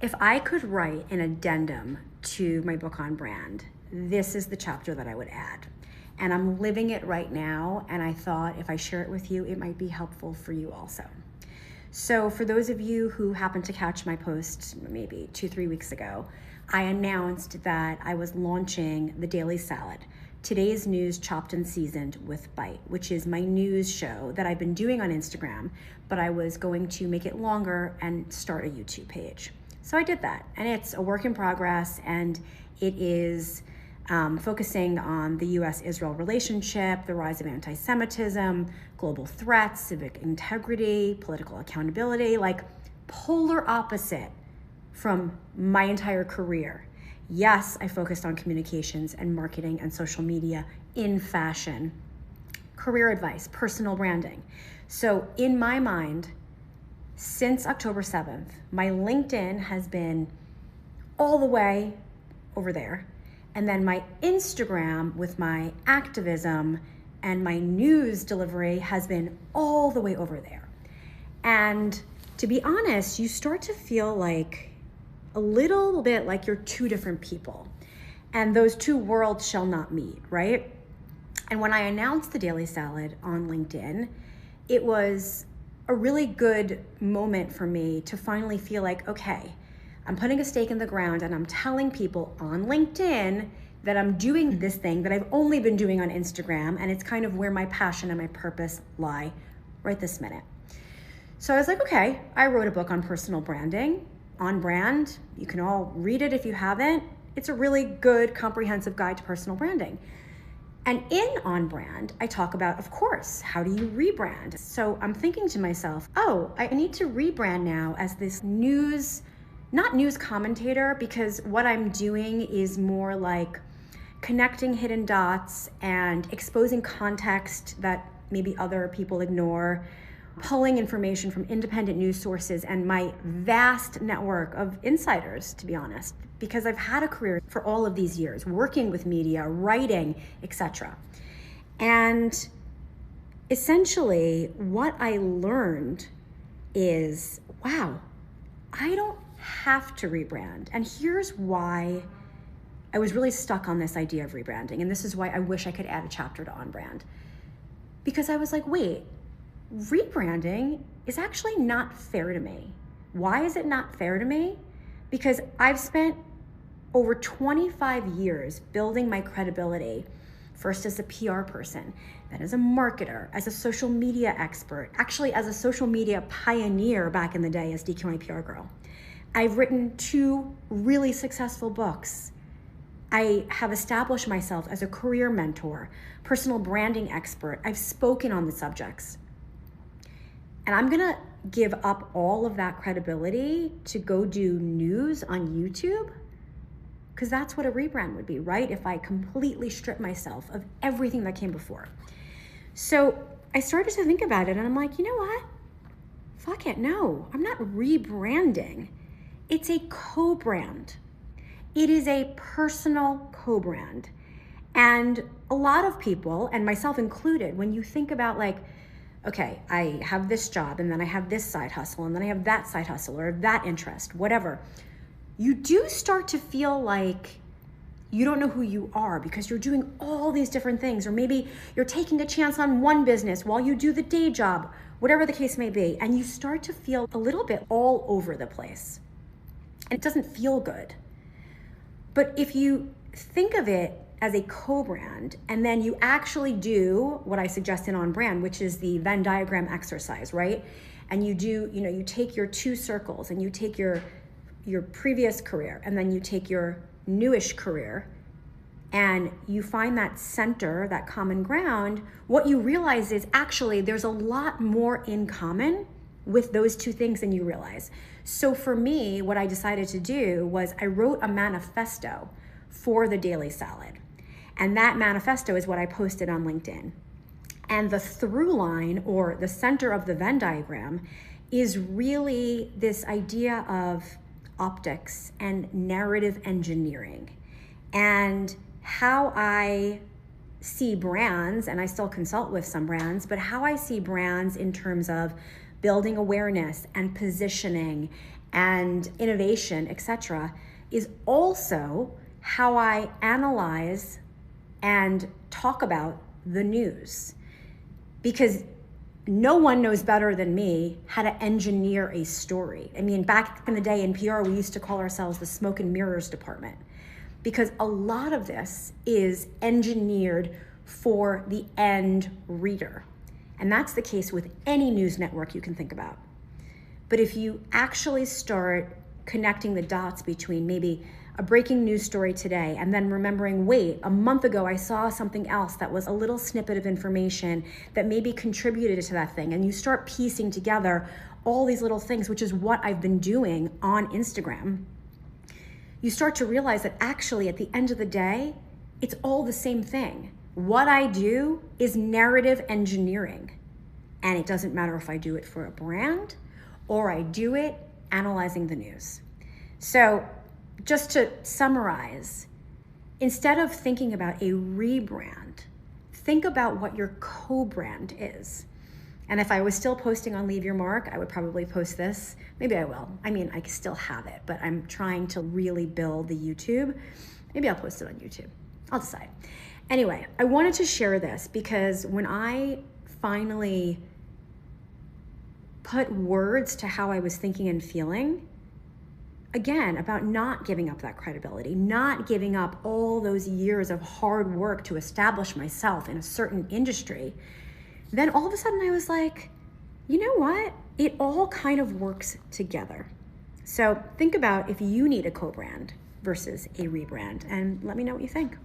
If I could write an addendum to my book on brand, this is the chapter that I would add. And I'm living it right now, and I thought if I share it with you, it might be helpful for you also. So for those of you who happened to catch my post maybe 2-3 weeks ago, I announced that I was launching the Daily Salad, Today's News Chopped and Seasoned with Bite, which is my news show that I've been doing on Instagram, but I was going to make it longer and start a YouTube page. So I did that, and it's a work in progress, and it is focusing on the US-Israel relationship, the rise of anti-Semitism, global threats, civic integrity, political accountability, like polar opposite from my entire career. Yes, I focused on communications and marketing and social media in fashion, career advice, personal branding. So in my mind, since October 7th, my LinkedIn has been all the way over there. And then my Instagram with my activism and my news delivery has been all the way over there. And to be honest, you start to feel like a little bit like you're two different people. And those two worlds shall not meet, right? And when I announced the Daily Salad on LinkedIn, it was a really good moment for me to finally feel like, okay, I'm putting a stake in the ground and I'm telling people on LinkedIn that I'm doing this thing that I've only been doing on Instagram, and it's kind of where my passion and my purpose lie right this minute. So I was like, okay, I wrote a book on personal branding, On Brand. You can all read it if you haven't. It's a really good comprehensive guide to personal branding. And in On Brand, I talk about, of course, how do you rebrand? So I'm thinking to myself, oh, I need to rebrand now as this not news commentator, because what I'm doing is more like connecting hidden dots and exposing context that maybe other people ignore, pulling information from independent news sources and my vast network of insiders, to be honest, because I've had a career for all of these years, working with media, writing, etc. And essentially what I learned is, wow, I don't have to rebrand. And here's why I was really stuck on this idea of rebranding. And this is why I wish I could add a chapter to On Brand. Because I was like, wait, rebranding is actually not fair to me. Why is it not fair to me? Because I've spent over 25 years building my credibility, first as a PR person, then as a marketer, as a social media expert, actually as a social media pioneer back in the day as DQ My PR Girl. I've written 2 really successful books. I have established myself as a career mentor, personal branding expert. I've spoken on the subjects. And I'm gonna give up all of that credibility to go do news on YouTube? Because that's what a rebrand would be, right? If I completely strip myself of everything that came before. So I started to think about it, and I'm like, you know what? Fuck it, no, I'm not rebranding. It's a co-brand. It is a personal co-brand. And a lot of people, and myself included, when you think about like, okay, I have this job, and then I have this side hustle, and then I have that side hustle, or that interest, whatever, you do start to feel like you don't know who you are because you're doing all these different things, or maybe you're taking a chance on one business while you do the day job, whatever the case may be, and you start to feel a little bit all over the place. And it doesn't feel good. But if you think of it as a co-brand, and then you actually do what I suggest in On Brand, which is the Venn diagram exercise, right? And you do, you take your 2 circles, and you take your previous career, and then you take your newish career, and you find that center, that common ground. What you realize is actually there's a lot more in common with those 2 things than you realize. So for me, what I decided to do was I wrote a manifesto for the Daily Salad. And that manifesto is what I posted on LinkedIn. And the through line, or the center of the Venn diagram, is really this idea of optics and narrative engineering, and how I see brands, and I still consult with some brands, but how I see brands in terms of building awareness and positioning and innovation, etc., is also how I analyze and talk about the news. Because no one knows better than me how to engineer a story. I mean, back in the day in PR, we used to call ourselves the smoke and mirrors department, because a lot of this is engineered for the end reader. And that's the case with any news network you can think about. But if you actually start connecting the dots between maybe a breaking news story today and then remembering, wait, a month ago I saw something else that was a little snippet of information that maybe contributed to that thing, and you start piecing together all these little things, which is what I've been doing on Instagram, you start to realize that actually at the end of the day, it's all the same thing. What I do is narrative engineering. And it doesn't matter if I do it for a brand or I do it analyzing the news. So just to summarize, instead of thinking about a rebrand, think about what your co-brand is. And if I was still posting on Leave Your Mark, I would probably post this. Maybe I will. I mean, I still have it, but I'm trying to really build the YouTube. Maybe I'll post it on YouTube. I'll decide. Anyway, I wanted to share this because when I finally put words to how I was thinking and feeling, again, about not giving up that credibility, not giving up all those years of hard work to establish myself in a certain industry, then all of a sudden I was like, you know what? It all kind of works together. So think about if you need a co-brand versus a rebrand, and let me know what you think.